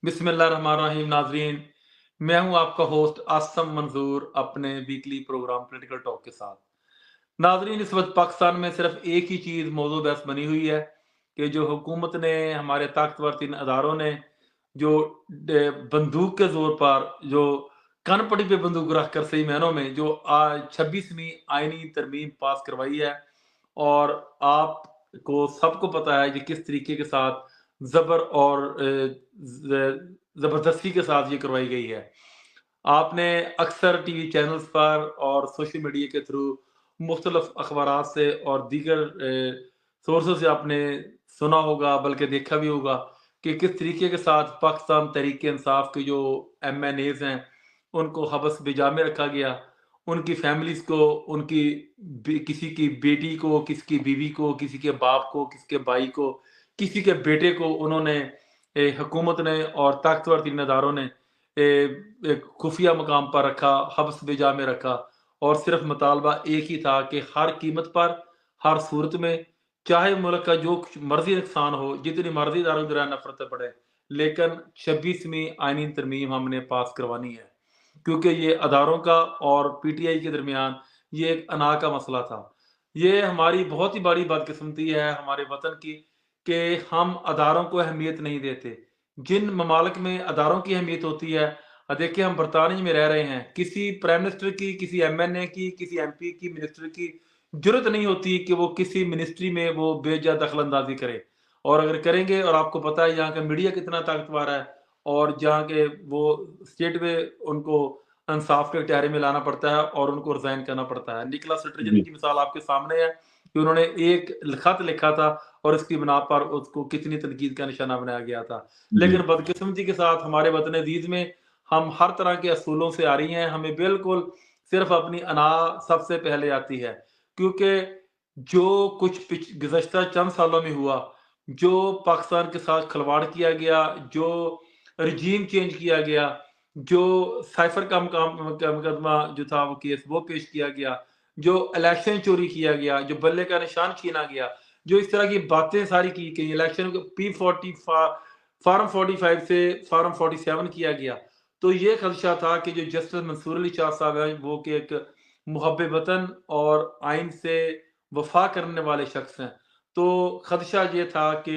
बिस्मिल्लाहिर्रहमानिर्रहीम। नाजरीन, मैं हूं आपका होस्ट आसम मंजूर अपने वीकली प्रोग्राम पॉलिटिकल टॉक के साथ। नाजरीन, इस वक्त पाकिस्तान में सिर्फ एक ही चीज़ मौजूद बहस बनी हुई है कि जो हुकूमत ने, हमारे ताकतवर तीन अदारों ने जो बंदूक के जोर पर, जो कनपटी पे बंदूक रख कर, सही मायनों में जो 26वीं आईनी तरमीम पास करवाई है, और आपको सबको पता है कि किस तरीके के साथ जबर और जबरदस्ती के साथ ये करवाई गई है। आपने अक्सर टीवी चैनल्स पर और सोशल मीडिया के थ्रू मुख्तलिफ अखबारात से और दीगर सोर्सों से आपने सुना होगा, बल्कि देखा भी होगा कि किस तरीके के साथ पाकिस्तान तहरीक इंसाफ के जो MNAs हैं, उनको हबस बिजा में रखा गया। उनकी फैमिलीज को, उनकी किसी की बेटी को, किसी की बीवी को, किसी के बाप को, किसी के भाई को, किसी के बेटे को उन्होंने, हुकूमत ने और ताकतवर तीन अदारों ने एक खुफिया मकाम पर रखा, हब्स बिजा में रखा, और सिर्फ मुतालबा एक ही था कि हर कीमत पर, हर सूरत में, चाहे मुल्क का जो मर्जी नुकसान हो, जितनी मर्जी दारों दौरान नफरत पड़े, लेकिन 26वीं आईनी तरमीम हमने पास करवानी है, क्योंकि ये अदारों का और PTI के दरमियान ये एक अना का मसला था। ये हमारी बहुत ही बड़ी बदकिस्मती है हमारे वतन की कि हम अदारों को अहमियत नहीं देते। जिन ममालिक में अदारों की अहमियत होती है, देखिए हम बरतानिया में रह रहे हैं, किसी प्राइम मिनिस्टर की, किसी MNA की, किसी MP की, मिनिस्टर की जरूरत नहीं होती कि वो किसी मिनिस्ट्री में वो बेजा दखल अंदाजी करे, और अगर करेंगे, और आपको पता है यहाँ का मीडिया कितना ताकतवर है, और जहाँ के वो स्टेट में उनको इंसाफ के टहरे में लाना पड़ता है और उनको रिजाइन करना पड़ता है। निकोलस स्टर्जन जी। की मिसाल आपके सामने है कि उन्होंने एक खत लिखा था और इसकी बिना पर उसको कितनी तनकीद का निशाना बनाया गया था। जी। लेकिन बदकिस्मती के साथ हमारे वतन अजीज में हम हर तरह के असूलों से आ रही हैं, हमें बिल्कुल सिर्फ अपनी अना सबसे पहले आती है, क्योंकि जो कुछ गुज़श्ता चंद सालों में हुआ, जो पाकिस्तान के साथ खिलवाड़ किया गया, जो रजीम चेंज किया गया, जो साइफर का मुकदमा जो था वो केस वो पेश किया गया, जो इलेक्शन चोरी किया गया, जो बल्ले का निशान छीना गया, जो इस तरह की बातें सारी की गई, इलेक्शन को P40 फार्म 45 से फार्म 47 किया गया, तो ये खदशा था कि जो जस्टिस मंसूर अली शाह साहब हैं, वो कि एक मुहब्बे वतन और आइन से वफा करने वाले शख्स हैं, तो खदशा ये था कि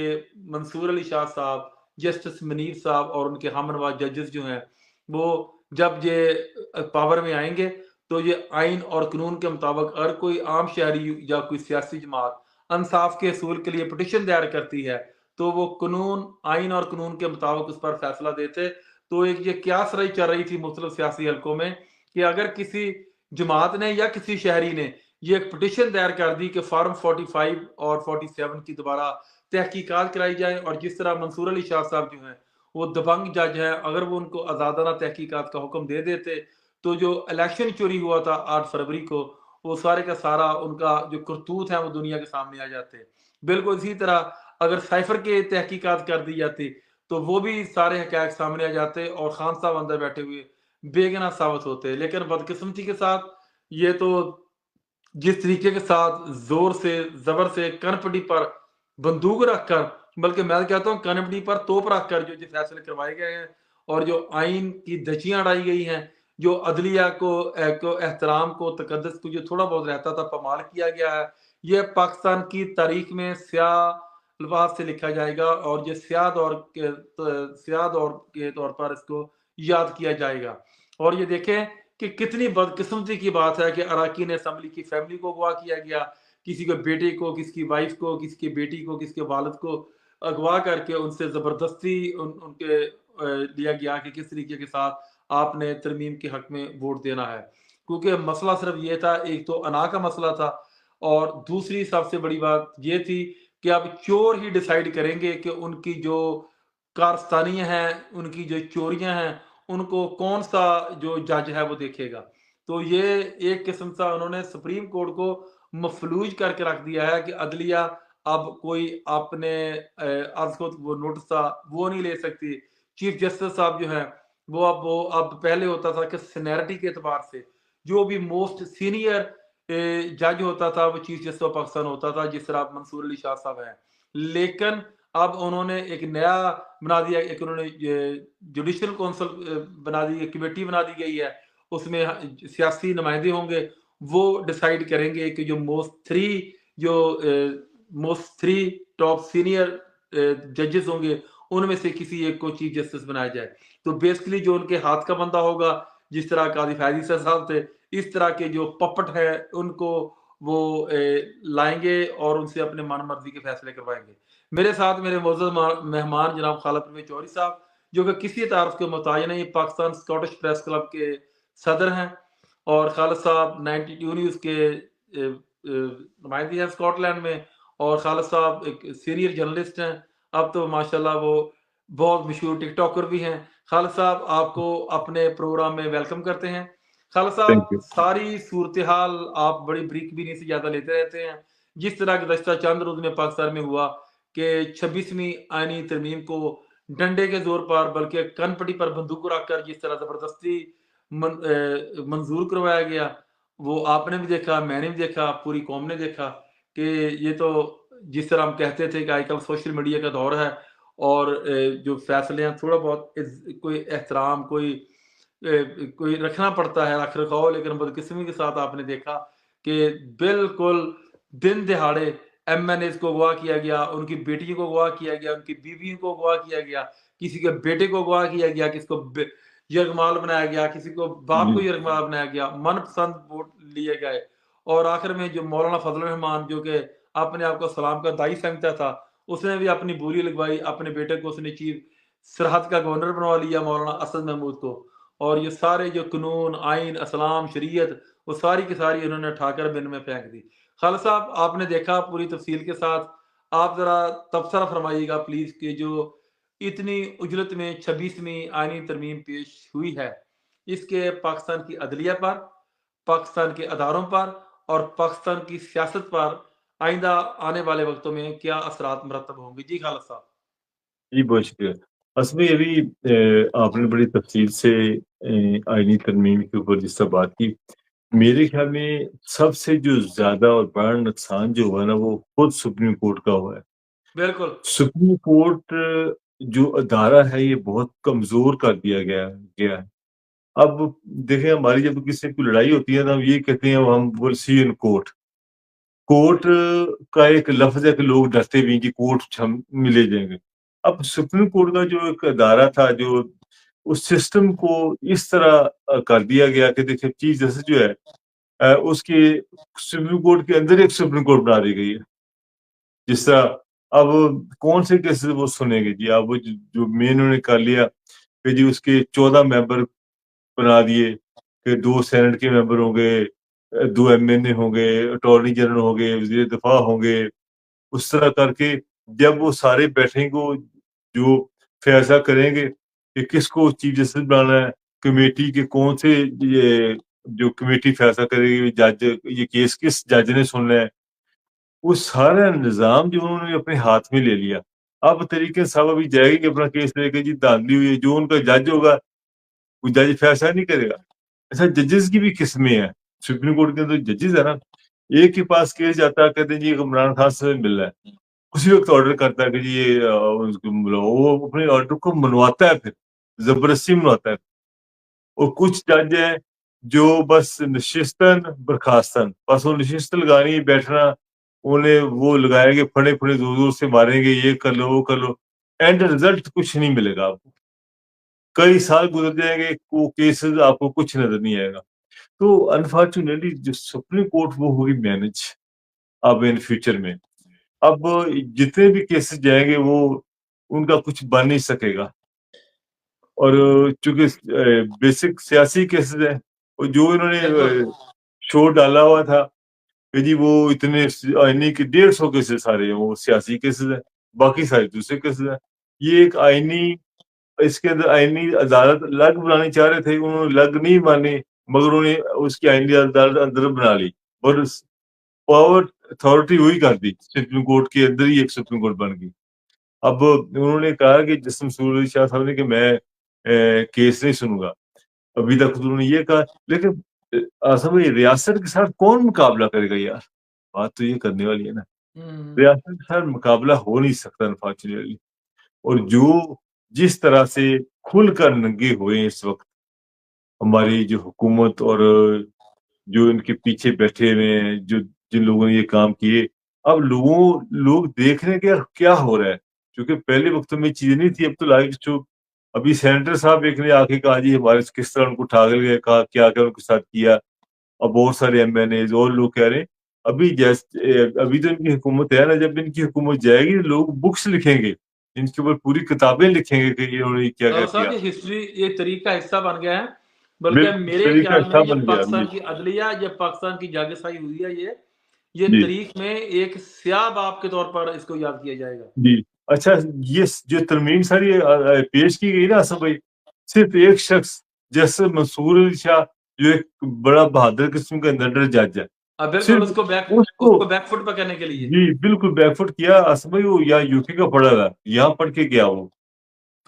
मंसूर अली शाह साहब, जस्टिस मुनीर साहब और उनके हमनवा जजेस जो हैं, वो जब ये पावर में आएंगे, तो ये आइन और कानून के मुताबिक अगर कोई आम शहरी या कोई सियासी जमात इंसाफ के असूल के लिए पिटिशन दायर करती है, तो वो कानून, आइन और कानून के मुताबिक उस पर फैसला देते। तो एक ये क्यास रही चल रही थी मुख्तलिफ सियासी हलकों में कि अगर किसी जमात ने या किसी शहरी ने ये एक पिटिशन दायर कर दी कि फार्म 45 और 47 की दोबारा तहकीकात कराई जाए, और जिस तरह मंसूर अली शाह साहब जो हैं वो दबंग जज हैं, अगर वो उनको आज़ादाना तहकीकात का हुक्म दे देते, तो जो इलेक्शन चोरी हुआ था 8 फरवरी को, वो सारे का सारा उनका जो करतूत है वो दुनिया के सामने आ जाते। बिल्कुल इसी तरह अगर साइफर के तहकीकात कर दी जाती, तो वो भी सारे हक़ाइक़ सामने आ जाते और खान साहब अंदर बैठे हुए बेगुनाह साबित होते। लेकिन बदकिस्मती के साथ ये तो जिस तरीके के साथ जोर से, जबर से कनपटी पर बंदूक रखकर, बल्कि मैं कहता हूँ कनपटी पर तोप रखकर जो फैसले करवाए गए हैं, और जो आइन की धज्जियां उड़ाई गई हैं, जो अदलिया को एहतराम को, तकद्दुस को जो थोड़ा बहुत रहता था पमाल किया गया है, ये पाकिस्तान की तारीख में स्याह अल्फाज से लिखा जाएगा, और ये स्याह दौर के तौर पर इसको याद किया जाएगा। और ये देखें कि कितनी बदकिस्मती की बात है कि अरकान असम्बली की फैमिली को अगवा किया गया, किसी के बेटे को, किसी की वाइफ को, किसी की बेटी को, किसी के वालिद को अगवा करके उनसे ज़बरदस्ती उनके लिया गया कि किस तरीके के साथ आपने तरमीम के हक में वोट देना है। क्योंकि मसला सिर्फ ये था, एक तो अना का मसला था, और दूसरी सबसे बड़ी बात ये थी कि अब चोर ही डिसाइड करेंगे कि उनकी जो कारस्तानियाँ हैं, उनकी जो चोरियाँ हैं, उनको कौन सा जो जज है वो देखेगा। तो ये एक किस्म सा उन्होंने सुप्रीम कोर्ट को मफलूज करके रख दिया है कि अदलिया अब कोई अपने वो नोटिस था वो नहीं ले सकती। चीफ जस्टिस साहब जो हैं वो अब पहले होता था कि सीनियरिटी के एतबार से जो भी मोस्ट सीनियर जज होता था वो चीफ जस्टिस ऑफ पाकिस्तान होता था, जिस तरह मंसूर अली शाह साहब हैं। लेकिन اب انہوں نے ایک نیا بنا دیا، ایک انہوں نے جوڈیشل کونسل بنا دی، کمیٹی بنا دی گئی ہے، اس میں سیاسی نمائندے ہوں گے، وہ ڈیسائیڈ کریں گے کہ جو موسٹ تھری ٹاپ سینئر ججز ہوں گے ان میں سے کسی ایک کو چیف جسٹس بنایا جائے. تو بیسکلی جو ان کے ہاتھ کا بندہ ہوگا، جس طرح قاضی فیاضی صاحب تھے، اس طرح کے جو پپٹ ہے ان کو وہ لائیں گے اور ان سے اپنے من مرضی کے فیصلے کروائیں گے. میرے ساتھ میرے معزز مہمان جناب خالد پرویز چوہدری صاحب، جو کہ کسی تعارف کے متعین نہیں، پاکستان اسکاٹش پریس کلب کے صدر ہیں، اور خالد صاحب 92 نیوز کے نمائندے ہیں اسکاٹ لینڈ میں، اور خالد صاحب ایک سینئر جرنلسٹ ہیں، اب تو ماشاءاللہ وہ بہت مشہور ٹک ٹاکر بھی ہیں. خالد صاحب آپ کو اپنے پروگرام میں ویلکم کرتے ہیں. خالد صاحب ساری صورتحال آپ بڑی بریک بھی نہیں سے زیادہ لیتے رہتے ہیں. جس طرح گزشتہ چند روز میں پاکستان میں ہوا کہ 26ویں آئینی ترمیم کو ڈنڈے کے زور پر بلکہ کن پٹی پر بندوق رکھ کر جس طرح زبردستی منظور کروایا گیا، وہ آپ نے بھی دیکھا، میں نے بھی دیکھا، پوری قوم نے دیکھا کہ یہ تو جس طرح ہم کہتے تھے کہ آج کل سوشل میڈیا کا دور ہے اور جو فیصلے ہیں تھوڑا بہت کوئی احترام کوئی رکھنا پڑتا ہے، رکھ رکھاؤ، لیکن بدقسمی کے ساتھ آپ نے دیکھا کہ بالکل دن دہاڑے ایم این ایز کو اغوا کیا گیا، ان کی بیٹیوں کو اغوا کیا گیا، ان کی بیویوں کو اغوا کیا گیا، کسی کے بیٹے کو اغوا کیا گیا، کسی کو یرغمال بنایا گیا، کسی کو باپ کو یرغمال بنایا گیا، من پسند ووٹ لیے گئے. اور آخر میں جو مولانا فضل الرحمان، جو کہ اپنے آپ کو سلام کا دائی سمجھتا تھا، اس نے بھی اپنی بولی لگوائی، اپنے بیٹے کو اس نے چیف سرحد کا گورنر بنوا لیا، مولانا اسد محمود کو. اور یہ سارے جو قانون، آئین، اسلام، شریعت، وہ ساری کی ساری انہوں نے اٹھا کر بن میں پھینک دی. خالد صاحب آپ نے دیکھا پوری تفصیل کے ساتھ، آپ ذرا تبصرہ فرمائیے گا پلیز کہ جو اتنی اجلت میں 26ویں آئینی ترمیم پیش ہوئی ہے، اس کے پاکستان کی عدلیہ پر، پاکستان کے اداروں پر اور پاکستان کی سیاست پر آئندہ آنے والے وقتوں میں کیا اثرات مرتب ہوں گے؟ جی خالد صاحب. جی بہت شکریہ. اصل میں ابھی آپ نے بڑی تفصیل سے آئینی ترمیم کے اوپر جس طرح بات کی، میرے خیال میں سب سے جو زیادہ اور بڑا نقصان جو ہوا نا وہ خود سپریم کورٹ کا ہوا ہے. بالکل سپریم کورٹ جو ادارہ ہے یہ بہت کمزور کر دیا گیا ہے. اب دیکھیں ہماری جب کسی کی لڑائی ہوتی ہے تو ہم یہ کہتے ہیں ہم ول سی ان کورٹ. کورٹ کا ایک لفظ ہے کہ لوگ ڈرتے بھی ہیں کہ کورٹ ہم ملے جائیں گے. اب سپریم کورٹ کا جو ایک ادارہ تھا جو اس سسٹم کو اس طرح کر دیا گیا کہ دیکھیں چیز جیسے جو ہے اس کے سپریم کورٹ کے اندر ایک سپریم کورٹ بنا دی گئی ہے. جس طرح اب کون سے کیسز وہ سنیں گے جی، اب جو مین انہوں نے کر لیا کہ جی اس کے 14 ممبر بنا دیے کہ 2 سینٹ کے ممبر ہوں گے، 2 ایم این اے ہوں گے، اٹارنی جنرل ہوں گے، وزیر دفاع ہوں گے. اس طرح کر کے جب وہ سارے بیٹھیں گے جو فیصلہ کریں گے کہ کس کو چیف جسٹس بنانا ہے، کمیٹی کے کون سے جو کمیٹی فیصلہ کرے گی جج یہ کیس کس جج نے سننا ہے، وہ سارا نظام جو انہوں نے اپنے ہاتھ میں لے لیا. اب طریقے صاحب ابھی جائے گی کہ اپنا کیس لے کے جی دھاندلی ہوئی ہے، جو ان کا جج ہوگا وہ جج فیصلہ نہیں کرے گا. ایسا ججز کی بھی قسمیں ہیں. سپریم کورٹ کے اندر ججز ہے نا، ایک کے پاس کیس جاتا ہے کہتے ہیں جی عمران خان سے مل رہا ہے، اسی وقت آرڈر کرتا ہے کہ جی یہ وہ اپنے آرڈر کو منواتا ہے، پھر زبردستی منواتا ہے. اور کچھ جج ہیں جو بس نشستن برخاستن، بس وہ نشست لگانی بیٹھنا، انہیں وہ لگائیں گے پھڑے پھڑے زور زور سے ماریں گے، یہ کر لو وہ کر لو، اینڈ رزلٹ کچھ نہیں ملے گا آپ کو. کئی سال گزر جائیں گے وہ کیسز آپ کو کچھ نظر نہیں آئے گا. تو انفارچونیٹلی جو سپریم کورٹ وہ ہوگی مینج اب ان فیوچر میں. اب جتنے بھی کیسز جائیں گے وہ ان کا کچھ بن نہیں سکے گا. اور چونکہ بیسک سیاسی کیسز ہیں، اور جو انہوں نے شو ڈالا ہوا تھا کہ جی وہ اتنے آئینی کے 150 کیسز سارے ہیں وہ سیاسی کیسز ہیں، باقی سارے دوسرے کیسز ہیں. یہ ایک آئینی، اس کے اندر آئینی عدالت الگ بنانی چاہ رہے تھے، انہوں نے الگ نہیں مانی، مگر انہوں نے اس کی آئینی عدالت اندر بنا لی اور پاور اتھارٹی وہی کر دی. سپریم کورٹ کے اندر ہی ایک سپریم کورٹ بن گئی. اب انہوں نے کہا کہ جسم سور علی شاہ صاحب نے کہ میں کیس نہیں سنوں گا. ابھی تک انہوں نے یہ کہا، لیکن اصل میں ریاست کے ساتھ کون مقابلہ کرے گا یار؟ بات تو یہ کرنے والی ہے نا. रियासत के साथ मुकाबला हो नहीं सकता अनफॉर्चुनेटली। और जो जिस तरह से खुलकर नंगे हुए इस वक्त हमारी जो हुकूमत और जो इनके पीछे बैठे हुए हैं, जो जिन लोगों ने ये काम किए, अब लोग देख रहे हैं कि यार क्या हो रहा है, क्योंकि पहले वक्तों में चीजें नहीं थी। अब तो लाइक जो अभी सेनेटर साहब एक ने आके कहा जी हमारे किस तरह उनको उठा के गए, कहा क्या क्या उनके साथ किया। अब बहुत सारे एमएनए और लोग कह रहे हैं अभी तो इनकी हुकूमत है ना, जब इनकी हुकूमत जाएगी लोग बुक्स लिखेंगे, इनके ऊपर पूरी किताबें लिखेंगे कि इन्होंने क्या क्या साहब किया। ये हिस्ट्री एक तरीक का हिस्सा बन गया है, बल्कि बिल्कुल मेरे तरीका ख्याल में हिस्सा ये बन गया पाकिस्तान जी। की अदलिया, ये पाकिस्तान की जागीरसाई हुई है, ये जी तरीक में एक स्याह बाब के तौर पर इसको याद किया जाएगा। जी। अच्छा, ये जो तरमीम सारी पेश की गई ना असम भाई, सिर्फ एक शख्स जैसे मंसूर अली शाह, जो एक बड़ा बहादुर किस्म का इंटेंडर जज है, बिल्कुल सिर्फ उसको उसको बैकफुट पर करने के लिए। जी बिल्कुल बैकफुट किया। असम भाई वो यहाँ यूपी का पढ़ा था, यहाँ पढ़ के गया वो,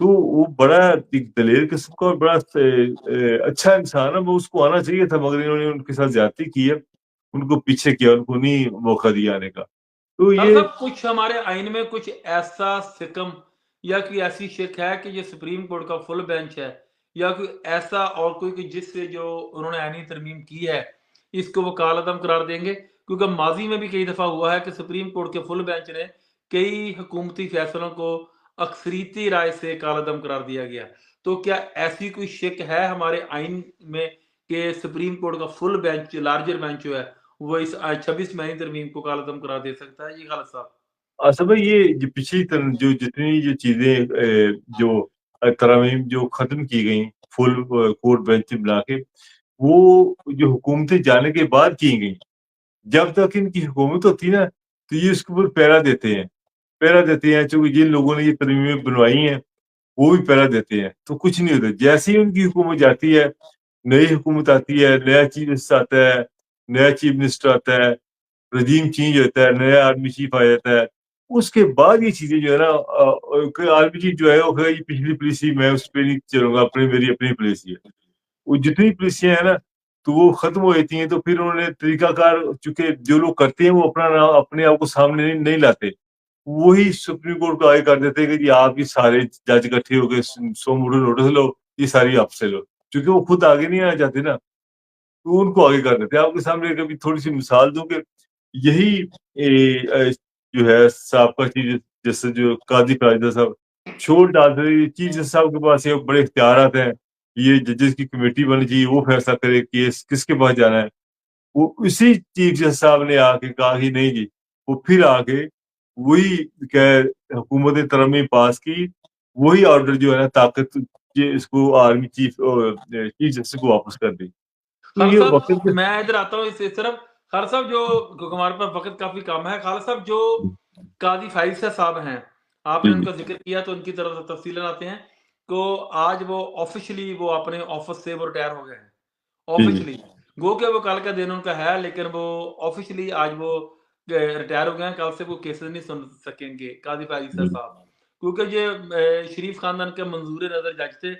तो वो बड़ा एक दलेर किस्म का और बड़ा अच्छा इंसान है। वो उसको आना चाहिए था, मगर इन्होंने उनके साथ ज्यादती की है, उनको पीछे किया, उनको नहीं मौका दिया आने का। तो खान ये साहब कुछ हमारे आइन में कुछ ऐसा सिकम या कोई ऐसी शिक है कि ये सुप्रीम कोर्ट का फुल बेंच है, या कोई ऐसा और कोई कि जिससे जो उन्होंने आईनी तरमीम की है इसको वो कालअदम करार देंगे? क्योंकि माजी में भी कई दफा हुआ है कि सुप्रीम कोर्ट के फुल बेंच ने कई हुकूमती फैसलों को अक्सरीती राय से कालअदम करार दिया गया। तो क्या ऐसी कोई शिक है हमारे आइन में कि सुप्रीम कोर्ट का फुल बेंच, लार्जर बेंच जो है, वो इस 26 मई तरमीम को कालअदम करार दे सकता है? जी खालिद साहब। असद भाई, ये जो पिछली जो जितनी जो चीजें जो तरमीम जो खत्म की गई फुल कोर्ट बेंच मिला के, वो जो हुकूमतें जाने के बाद की गई, जब तक इनकी हुकूमत होती ना तो ये उसके ऊपर पैरा देते हैं, चूंकि जिन लोगों ने ये तरमीमें बनवाई हैं वो भी पैरा देते हैं, तो कुछ नहीं होता। जैसे ही उनकी हुकूमत जाती है, नई हुकूमत आती है, नया चीफ मिनिस्टर आता है, नया चीफ मिनिस्टर आता है, रजीम चेंज होता है, नया आर्मी चीफ आ जाता है, उसके बाद ये चीजें जो है ना, आर्मी चीफ जो है वो कहेगा ये पिछली पॉलिसी मैं उस पर नहीं चलूंगा, मेरी अपनी पॉलिसी है। वो जितनी पॉलिसियां है ना तो वो खत्म हो जाती हैं, तो फिर उन्होंने तरीकाकार, चूंकि जो लोग करते हैं वो अपने आप को सामने नहीं लाते, वही सुप्रीम कोर्ट को आगे कर देते हैं कि जी आप ये सारे जज इकट्ठे हो गए, 100 नोटिस लो, ये सारी आपसे लो, क्योंकि वो खुद आगे नहीं आना चाहते ना, तो उनको आगे कर देते हैं। आपके सामने कभी थोड़ी सी मिसाल दूं कि यही जो है साहब चीफ जैसे जो काजी कायदा साहब छोड़ डालते थे, चीफ जस्टिस साहब के पास ये बड़े इख्तियार आते हैं, ये जजेस की कमेटी बननी चाहिए, वो फैसला करे केस किसके पास जाना है। वो उसी चीफ जस्टिस साहब ने आके कहा कि नहीं जी, वो फिर आके वही हुकूमत तरमीम पास की, वही ऑर्डर जो है ना ताकत इसको आर्मी चीफ जस्टिस को वापस कर दी। तो ये खालिद वक्त साहब मैं इधर आता हूँ इस तरफ। खालिद साहब जो, क्योंकि हमारे पास वक्त काफी कम है, खालिद साहब जो काजी फाइज़ साहब हैं, आपने जी जी उनका जिक्र किया तो उनकी तरफ से तफसीलन आते हैं। तो आज वो ऑफिशियली वो अपने ऑफिस से वो रिटायर हो गए हैं, जी जी ऑफिशियली। गो के वो कल का दिन उनका है, लेकिन वो ऑफिशियली आज वो रिटायर हो गए हैं। कल से वो केसेस नहीं सुन सकेंगे काजी फाइज़ जी साहब, क्योंकि ये शरीफ खानदान के मंजूर नजर जज थे,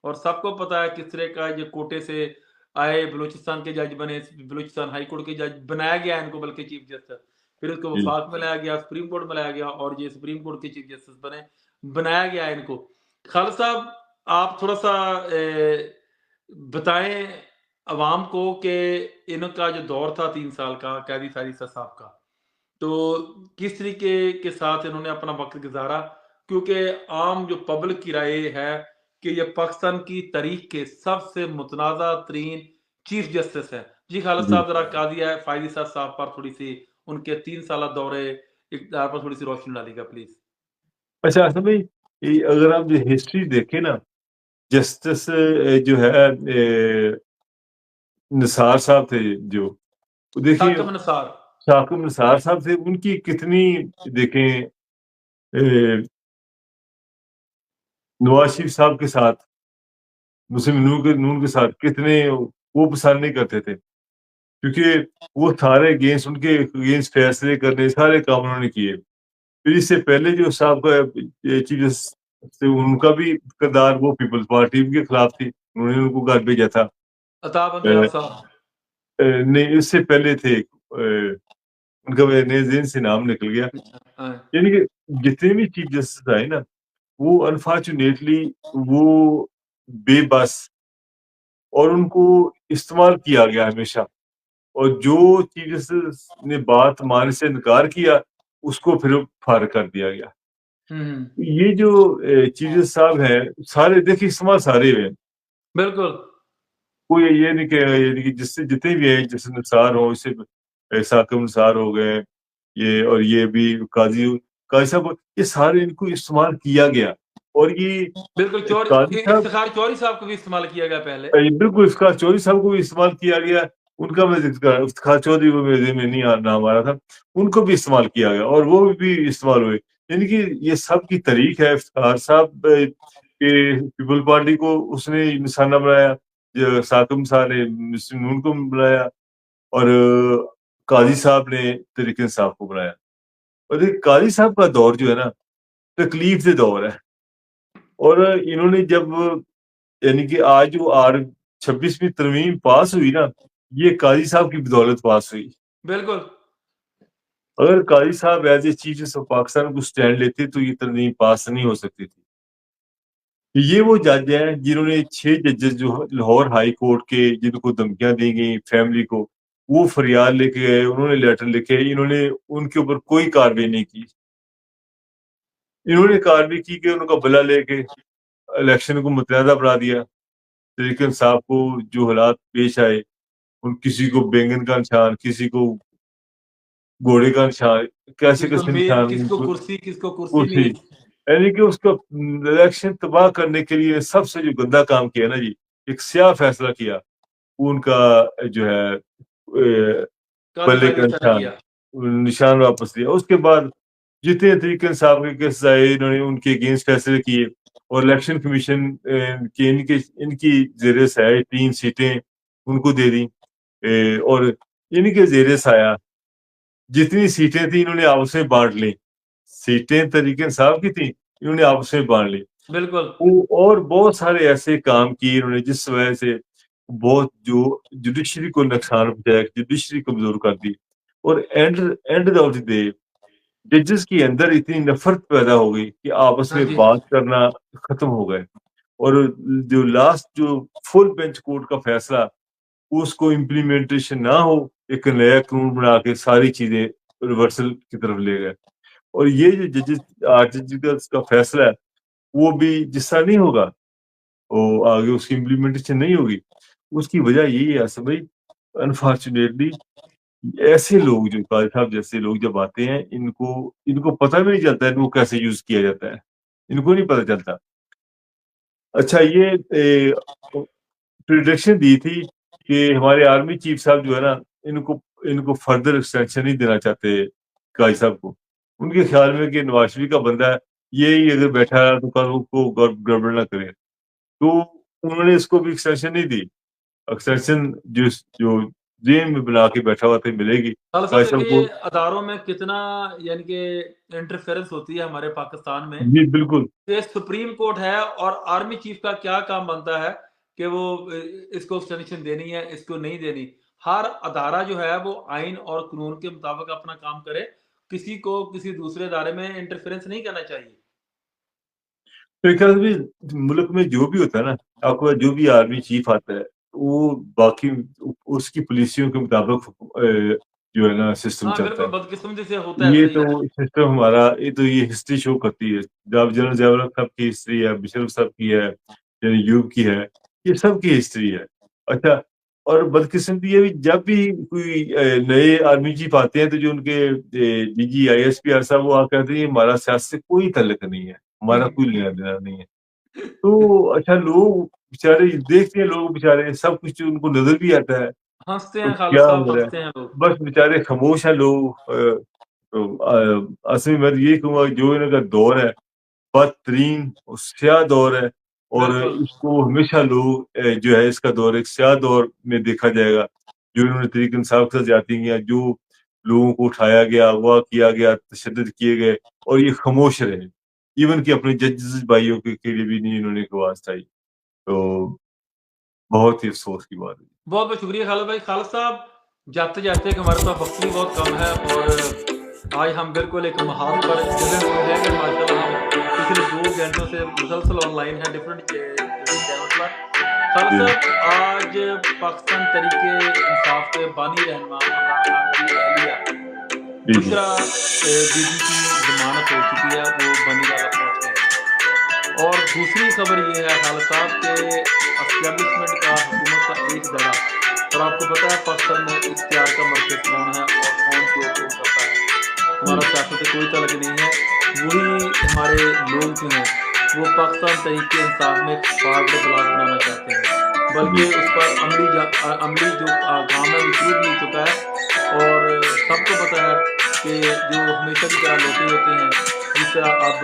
और सबको पता है किस तरह का ये कोटे से आए, बलूचिस्तान के जज बने, बलूचिस्तान हाई कोर्ट के जज बनाया गया इनको, बल्कि चीफ जस्टिस, फिर उसको जी वफाक में लाया गया, सुप्रीम कोर्ट में लाया गया, और ये सुप्रीम कोर्ट के चीफ जस्टिस बने, बनाया गया इनको। खालिद साहब आप थोड़ा सा बताएं अवाम को कि इनका जो दौर था 3 साल का कैदी फारिसा साहब का, तो किस तरीके के साथ इन्होंने अपना वक्त गुजारा, क्योंकि आम जो पब्लिक की राय है कि ये पाकिस्तान की तारीख के सबसे मुतनाज़ा तरीन चीफ जस्टिस है। जी खालिद जी। साहब जरा कादिया फायदी साहब पर थोड़ी सी उनके 3 साल दौरे इक़्तिदार पर थोड़ी सी रोशनी डालिएगा प्लीज। अच्छा असद भाई, अगर आप हिस्ट्री देखें ना, जस्टिस जो है निसार साहब थे, जो देखिए साकिब निसार। साकिब निसार साहब थे, उनकी कितनी देखें नवाज शरीफ साहब के साथ, मुस्लिम नून के साथ कितने वो पसंद नहीं करते थे, क्योंकि वो सारे अगेंस्ट, उनके अगेंस्ट फैसले करने सारे काम उन्होंने किए। फिर इससे पहले जो साहब का चीफ जस्टिस थे, उनका भी किरदार वो पीपल्स पार्टी के खिलाफ थी, उन्होंने उनको घर भेजा था। अताब अ, इंकयाज साहब। नहीं, इससे पहले थे उनका मेरे ज़हन से नाम निकल गया। हाँ, यानी कि जितने भी चीफ जस्टिस आए ना, वो अनफॉर्चुनेटली वो बेबस और उनको इस्तेमाल किया गया हमेशा। और जो चीफ जस्टिस ने बात मानने से इनकार किया, उसको फिर फारिग कर दिया गया। हम्म, ये जो चीफ जस्टिस साहब हैं, सारे देखिए इस्तेमाल सारे हुए हैं। बिल्कुल कोई ये नहीं कहेगा, यानी कि जिससे जितने भी हैं, जैसे निसार हो, इससे साकिब निसार हो गए, ये और ये भी काजी साहब, ये सारे इनको इस्तेमाल किया गया। और ये बिल्कुल चौरी काजी साहब, इफ्तिखार चौरी साहब को भी इस्तेमाल किया गया पहले। बिल्कुल इफ्तिखार चौधरी साहब को भी इस्तेमाल किया गया। उनका मैं जिक्र कर रहा हूं, इफ्तिखार चौधरी वो मेरे ज़हन में नहीं नाम आ रहा था। उनको भी इस्तेमाल किया गया और वो भी इस्तेमाल हुए। यानी कि ये सब की तरीक है। इफ्तिखार साहब के पीपल पार्टी को उसने निशाना बनाया, साकिब साहब ने मुस्लिम नून को बनाया, और काजी साहब ने तहरीक इंसाफ को बनाया। और ये काजी साहब का दौर जो है ना, तकलीफ से दौर है। और इन्होंने जब, यानी कि आज जो आर 26वीं तरमीम पास हुई ना, ये काजी साहब की बदौलत पास हुई। बिल्कुल अगर काजी साहब as a chief justice of Pakistan को स्टैंड लेते तो ये तरमीम पास नहीं हो सकती थी। ये वो जज हैं जिन्होंने 6 जजेस जो लाहौर हाई कोर्ट के, जिनको धमकियां दी गई फैमिली को, वो फरियाद लेके गए, उन्होंने लेटर लिखे, इन्होंने उनके ऊपर कोई कार्रवाई नहीं की। इन्होंने कार्रवाई की कि उनका बला लेके इलेक्शन को मुतहदा बना दिया। तहरीक इंसाफ को जो हालात पेश आए, उन किसी को बैंगन का निशान, किसी को घोड़े का निशान, कैसे किसको कैसे मेज, निशान किसको उनको, कुर्सी, किसको कुर्सी कुर्सी, मेज। यानी कि उसका इलेक्शन तबाह करने के लिए सबसे जो गंदा काम किया ना जी, एक स्याह फैसला किया, वो उनका जो है काजी बल्ले साहब का इस तरह निशान, किया। निशान वापस लिया। उसके बाद जितने तरीके इंसाफ के केसेस आए, इन्होंने उनके अगेंस्ट फैसले किए। और इलेक्शन कमीशन के इनकी जेर है 3 सीटें उनको दे दी। और इनके जेर साया जितनी सीटें थी, इन्होंने आपस में बांट ली। सीटें तहरीक इंसाफ की थी, इन्होंने आपस में बांट ली। बिल्कुल और बहुत सारे ऐसे काम किए इन्होंने जिस वजह से बहुत जो जुडिशरी को नुकसान पहुंचाया, जुडिशरी कमजोर कर दी। और and end of the day जजेस के अंदर इतनी नफरत पैदा हो गई कि आपस हाँ में जी, बात करना खत्म हो गए। और जो लास्ट जो फुल बेंच कोर्ट का फैसला, उसको इम्प्लीमेंटेशन ना हो, एक नया कानून बना के सारी चीजें रिवर्सल की तरफ ले गए। और ये जो जजेस आठ जजेस का फैसला है, वो भी जिस तरह नहीं होगा, वो आगे उसकी इम्प्लीमेंटेशन नहीं होगी। उसकी वजह यही है असद भाई, अनफॉर्चुनेटली ऐसे लोग, जो काजी साहब जैसे लोग जब आते हैं, इनको इनको पता भी नहीं चलता है इनको कैसे यूज किया जाता है। इनको नहीं पता चलता। अच्छा, ये प्रिडिक्शन दी थी कि हमारे आर्मी चीफ साहब जो है ना, इनको इनको फर्दर एक्सटेंशन नहीं देना चाहते काजी साहब को। उनके ख्याल में कि नवाज शरीफ का बंदा है, ये ही अगर बैठा है तो कल को गड़बड़ ना करे। तो उन्होंने इसको भी एक्सटेंशन नहीं दी। एक्सटेंशन जो जो जेल में बना के बैठा हुआ था मिलेगी खालिद साहब काजी साहब देखिए को। ये अदारों में कितना यानी कि इंटरफेरेंस होती है हमारे पाकिस्तान में। जी बिल्कुल। कि सुप्रीम कोर्ट है और आर्मी चीफ का क्या काम बनता है कि वो इसको एक्सटेंशन देनी है, इसको नहीं देनी। हर अदारा जो है वो आइन और कानून के मुताबिक अपना काम करे, किसी को किसी दूसरे अदारे में इंटरफेरेंस नहीं करना चाहिए। मेरे ख्याल से भी मुल्क में जो भी होता है ना, आपको जो भी आर्मी चीफ आता है, वो बाकी उसकी पॉलिसियों के मुताबिक जो है ना सिस्टम हाँ चलता बिल्कुल, है। बदकिस्मती से होता है, ये सही तो है। सिस्टम हमारा, ये तो ये हिस्ट्री शो करती है। जब जनरल ज़ियाउल हक साहब की हिस्ट्री है, मुशर्रफ साहब की है, जनरल यूब की है, ये सब की हिस्ट्री है। अच्छा, और बदकिस्मती ये भी, जब भी कोई नए आर्मी चीफ आते हैं, तो जो उनके डीजी आईएसपीआर साहब, वो आकर कहते हैं हमारा सियासत से कोई ताल्लुक नहीं है, हमारा कोई लेना देना नहीं है। तो अच्छा, लोग बेचारे देखते हैं, लोग बेचारे सब कुछ उनको नजर भी आता है, हंसते तो हैं खालिद क्या साहब, हो रहा है, हंसते हैं लोग। बस बेचारे खामोश हैं लोग। तो असल में मैं तो ये कहूंगा, जो इनका दौर है, बदतरीन और स्याह दौर है। और बिल्कुल इसको हमेशा लोग जो है, इसका दौर एक स्याह दौर में देखा जाएगा। जो इन्होंने तरीके इंसाफ के साथ ज्यादती किया, जो लोगों को उठाया गया, अगवा किया गया, तशद्दुद किए गए, और ये खामोश रहे। इवन कि अपने जजेस भाइयों के लिए भी नहीं इन्होंने एक आवाज उठाई। तो बहुत ही अफसोस की बात है। बहुत बहुत शुक्रिया खालिद भाई। खालिद साहब, जाते जाते कि हमारे पास वक्त भी बहुत कम है और आज हम बिल्कुल एक महाल पर जगह हुए हैं कि माशाल्लाह हम पिछले 2 घंटों से मुसलसल ऑनलाइन हैं डिफरेंट चैनल पर। खालिद साहब, आज पाकिस्तान तरीके इंसाफ के बानी रहनुमा इमरान खान की अहलिया जी जी बुशरा बीबी की जमानत हो चुकी है, वो बनी वाला पहुंच गए हैं। और दूसरी खबर ये है खालिद साहब के एस्टेब्लिशमेंट का हुकूमत का एक दड़ा, और आपको पता है पाकिस्तान में इख्तियार का मरकज कौन है और कौन जो करता है, हमारा सियासत से कोई तलक नहीं है। वही हमारे लोग जो हैं वो पाकिस्तान तरीके इंसाफ में फाड़ ब्लॉक बनाना चाहते हैं, बल्कि जी उस पर अमली जो काम है वो शुरू भी हो चुका है। और सबको पता है कि जो हमेशा की तरह लोटे होते हैं, जिस तरह अब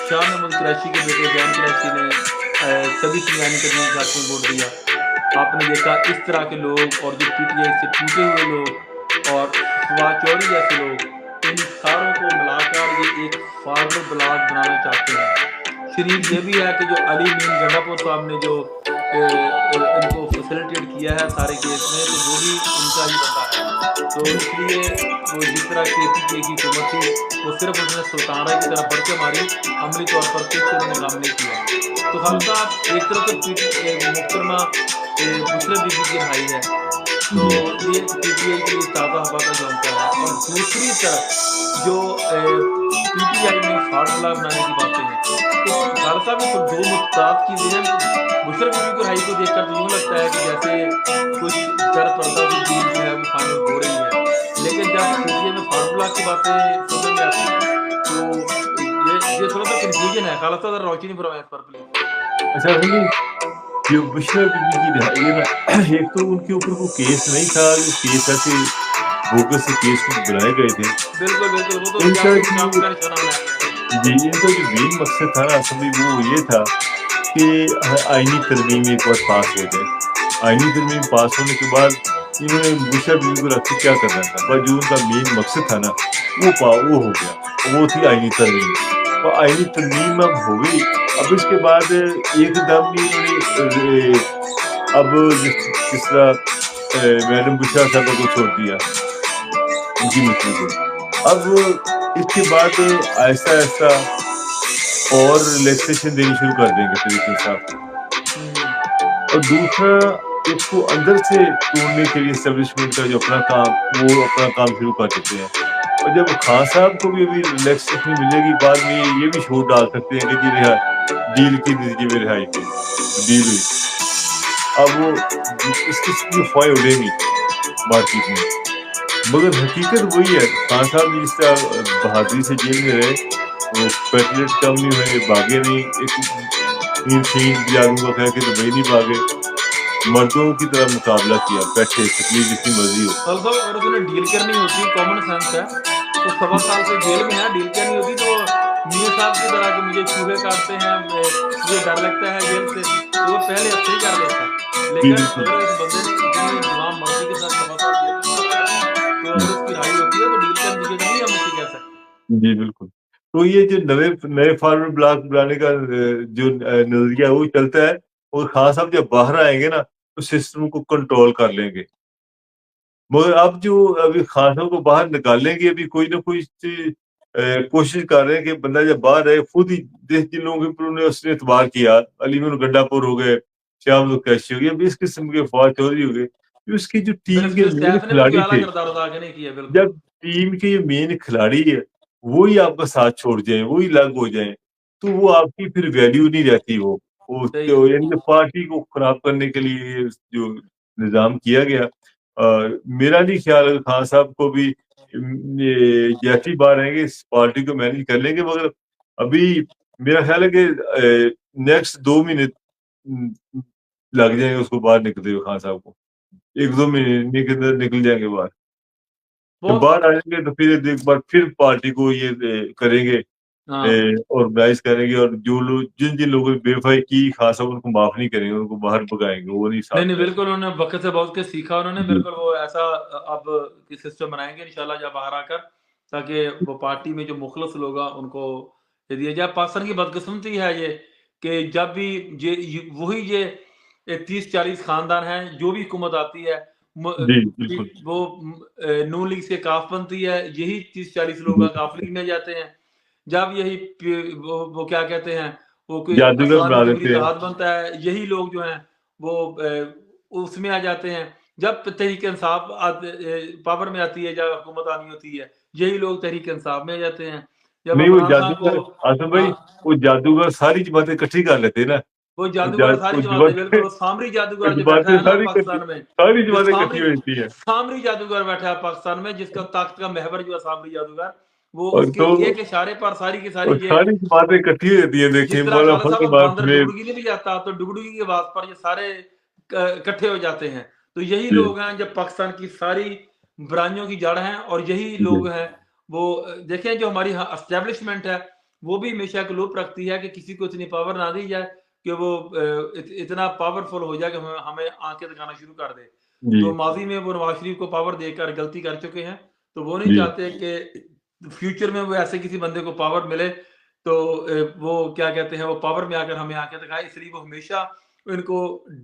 शाह महमूद कुरैशी के बेटे जैन कुरैशी ने कभी सुनवाई करने का क्यों वोट दिया। आपने देखा इस तरह के लोग और जो पीटीआई से टूटे हुए लोग और फवाद चौधरी जैसे लोग, इन सारों को मिलाकर ये एक फार्वर्ड ब्लॉक बनाना चाहते हैं। शरीफ ये भी है कि जो अली मीन गंडापुर साहब ने जो इनको फैसिलिटेट किया है सारे केस में, तो वो भी उनका ही बंदा है। तो इसलिए वो जिस तरह केपीके की हुकूमत थी वो सिर्फ उसने सुल्तान राय की तरफ बढ़ के मारी, अमली तौर पर कुछ उन्होंने काम नहीं किया। तो हम साहब एक तरफ तो मुकरमा बुशरा बीबी की रिहाई है, तो जी ये पीटीआई के लिए ताज़ा हवा का झोंका है। और दूसरी तरफ जो पीटीआई में फार्मूला बनाने की बातें हैं, तो खालिद साहब ये दो मुख्तलिफ चीज़ें हैं। बुशरा बीबी की रिहाई को देखकर तो यूँ लगता है कि जैसे कुछ डर पर्दा की चीज़ जो है वो फाइनल हो रही है, लेकिन जब पीटीआई में फार्मूला की बातें सुनने में आती हैं तो ये थोड़ा सा कन्फ्यूजन है। खालिद साहब ज़रा रोशनी फरमाएं इस पर प्लीज़। अच्छा देखिए, जो बुशरा बीबी की रिहाई है ना, एक तो उनके ऊपर कोई केस नहीं था, वो केस ऐसे बोगस से केस कुछ बनाए गए थे। बिल्कुल बिल्कुल, वो तो इनका सियासी जो निजाम का निशाना बनाया गया है। जी इनका जो मेन मकसद था ना असल में वो ये था कि आईनी तरमीम एक बार पास हो जाए। आईनी तरमीम पास होने के बाद इन्होंने बुशरा बीबी को रख के क्या करना था, पर जो उनका मेन मकसद था ना वो हो गया, वो थी आईनी तरमीम। और आईनी तरमीम अब हो गई, अब इसके बाद एकदम ही इन्होंने अब जिस तरह मैडम बुशरा साहबा को छोड़ दिया, उनकी मित्र को। अब इसके बाद आहिस्ता-आहिस्ता और रिलैक्सेशन देनी शुरू कर देंगे तरीके साहब। और दूसरा इसको अंदर से तोड़ने के लिए एस्टेब्लिशमेंट का जो अपना काम, वो अपना काम शुरू कर देते हैं। और जब खान साहब को भी अभी रिलैक्सेशन मिलेगी, बाद में ये भी शोर डाल सकते हैं कि जी डील की थी जी रिहाई पे, डील हुई। अब वो इस किस्म की अफवाहें उड़ेंगी मार्केट में, मगर हकीकत वही है। खान साहब जिस तरह बहादुरी से जेल में रहे, वो पेटलेट कम नहीं हुए, भागे नहीं, एक नींद शींद दिला दूंगा कह के दुबई नहीं भागे, मर्दों की तरह मुकाबला किया, बैठे तकलीफ जितनी मर्जी हो। साहब अगर उसने डील करनी होती, कॉमन सेंस है, तो 1.25 साल से जेल में है, डील करनी होती तो मियां साहब की तरह कि मुझे चूहे काटते हैं, मुझे डर लगता है जेल से, तो वो पहले हफ्ते ही कर देता। जी लेकिन बिल्कुल। अगर इस बंदे ने इतनी जवान मर्जी के साथ 1.25 साल जेल में गुजारा है, तो अगर उसकी रिहाई होती है तो डील करने की जगह नहीं हम इसे कह सकते। जी बिल्कुल। तो ये जो नए नए फॉरवर्ड ब्लॉक बनाने का जो नजरिया है वो चलता है, और खान साहब जब बाहर आएंगे ना तो सिस्टम को कंट्रोल कर लेंगे। मगर अब जो अभी खान साहब को बाहर निकालने की अभी कोई ना कोई कोशिश कर रहे हैं कि बंदा जब बाहर आए, खुद ही जिन जिन लोगों के ऊपर उन्होंने उसने एतबार किया, अलीमीन गंडापुर हो गए, श्याम कैशी हो गए, अब इस किस्म के फवाद चौधरी हो गए, कि उसकी जो टीम के मिनिस्टर मेन स्टाफ ने भी कोई खिलाड़ी आला थे, किरदार अदा नहीं किया। बिल्कुल जब टीम के जो मेन खिलाड़ी है वही आपका साथ छोड़ जाए, वही अलग हो जाए, तो वो आपकी फिर वैल्यू नहीं रहती। वो सही तो है। यानी कि पार्टी को खराब करने के लिए जो निजाम किया गया, मेरा नहीं ख्याल है खान साहब को भी ये जैसी बार आएंगे इस पार्टी को मैनेज कर लेंगे, मगर अभी मेरा ख्याल है कि नेक्स्ट 2 महीने लग जाएंगे उसको बाहर निकलते हुए खान साहब को, 1-2 महीने के अंदर निकल जाएंगे बाहर। जब बहुत बाहर आएंगे तो फिर एक बार फिर पार्टी को ये करेंगे, हाँ, ऑर्गेनाइज करेंगे, और जो लोग जिन जिन लोगों ने बेवफाई की खास उनको माफ नहीं करेंगे, उनको बाहर भगाएंगे, वो नहीं नहीं, साथ नहीं, में। बिल्कुल उन्होंने वक़्त से बहुत कुछ सीखा उन्होंने, जी बिल्कुल वो ऐसा अब कि सिस्टम बनाएँगे इंशाल्लाह जब बाहर आकर, ताकि वो पार्टी में जो मुख़लिस लोग हैं उनको ये दिया जाए। पाकिस्तान की बदकिस्मती है ये कि जब भी ये वही ये 30-40 ख़ानदान हैं, जो भी हुकूमत आती है, जी, बिल्कुल। वो नून लीग से काफ बनती है, यही 30-40 लोग जी, काफ लीग में जाते हैं। जब यही वो क्या कहते हैं, वो कोई जादूगर इस्लामी बना जमहूरी देते हैं। इत्तेहाद बनता है, यही लोग जो हैं वो उसमें आ जाते हैं। जब तहरीक इंसाफ पावर में आती है, जब हुकूमत आनी होती है, यही लोग तहरीक इंसाफ में आ जाते हैं। जब नहीं, वो इमरान खान को जादूगर आसिफ भाई, हाँ, वो जादूगर सारी जमातें इकट्ठी कर लेते हैं ना। वो वो जादूगर सारी वो जमातें, जमातें बिल्कुल वो सामरी वो जादूगर जो बैठा जमातें है ना सारी इकट्ठी, पाकिस्तान में, सारी जो जमातें इकट्ठी हो जाती हैं। सामरी जादूगर बैठा है पाकिस्तान में, जिसका ताकत का महवर जो है सामरी जादूगर, वो और उसके तो एक इशारे पर सारी की सारी और ये सारी जमातें इकट्ठी हो जाती हैं, देखिए जिस तरह मौलाना खालिद फजल साहब अहमद बंदर समेत। डुगडुगी नहीं भी जाता, तो डुगडुगी की आवाज पर ये सारे इकट्ठे हो जाते हैं। तो यही जी, लोग हैं जब पाकिस्तान की सारी बुराइयों की जड़ हैं, और यही जी, लोग हैं वो देखें जो हमारी एस्टेब्लिशमेंट है, वो भी हमेशा एक लूप रखती है कि किसी को इतनी पावर ना दी जाए कि वो इतना पावरफुल हो जाए कि हमें आंखें दिखाना शुरू कर दे। तो जी, माजी में वो नवाज शरीफ को पावर देकर गलती कर चुके हैं, तो वो नहीं जी, चाहते कि फ्यूचर में वो ऐसे किसी बंदे को पावर मिले, तो वो क्या कहते हैं, वो पावर में आकर हमें आंखें दिखाए, इसलिए वो हमेशा इनको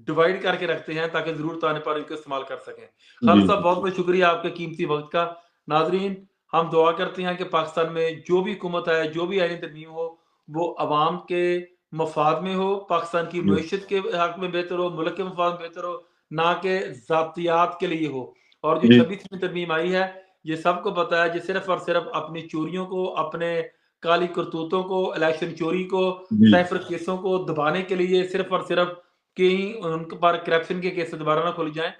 डिवाइड करके रखते हैं ताकि ज़रूरत आने पर इनको इस्तेमाल कर सकें। खालिद जी, साहब बहुत-बहुत शुक्रिया आपके कीमती वक़्त का। नाज़रीन, हम दुआ करते हैं कि पाकिस्तान में जो भी हुकूमत आए, जो भी आईनी तरमीम हो, वो अवाम के मफ़ाद में हो, पाकिस्तान की जी, मईशत के हक़ में बेहतर हो, मुल्क के मफ़ाद में बेहतर हो, ना कि ज़ातियात के लिए हो। और जो जी, 26वीं तरमीम आई है, ये सबको पता है, ये सिर्फ़ और सिर्फ़ अपनी चोरियों को, अपने काली करतूतों को, इलेक्शन चोरी को, जी। साइफ़र केसों को दबाने के लिए सिर्फ़ और सिर्फ़ कि उनके पर करप्शन के केस दोबारा ना खुल जाएँ।